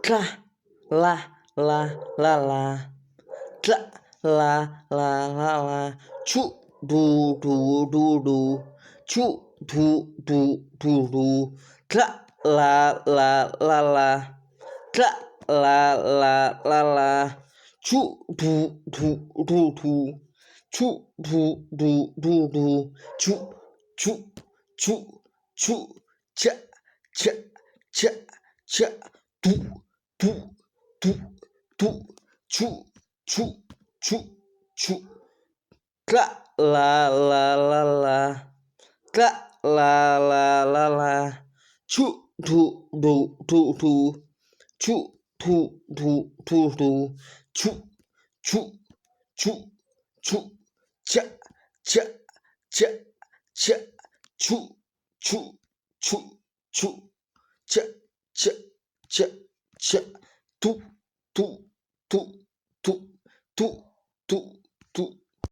Tla, la, la, la, la. Tla, la, la, la, la. Chu, du, du, du, du. Chu, du, du, du, du. Tla, la, la, la, la. Tla, la, la, la, la. Chu, du, du, du, du. Chu, du, du, du, du. Chu, chu, chu, chu. Cha, cha, cha, cha. Du, du, du, du. Chu, chu, chu, chu. Tla, la, la, la, la. Tla, la, la, la, la. Chu, du, du, du, du. Chu, du, du, du, du. Chu, chu, chu, chu. Cha, cha, cha, cha. Chu, chu, chu, chu. Cha, cha, cha, cha. Tu, tu, tu, tu, tu, tu, tu.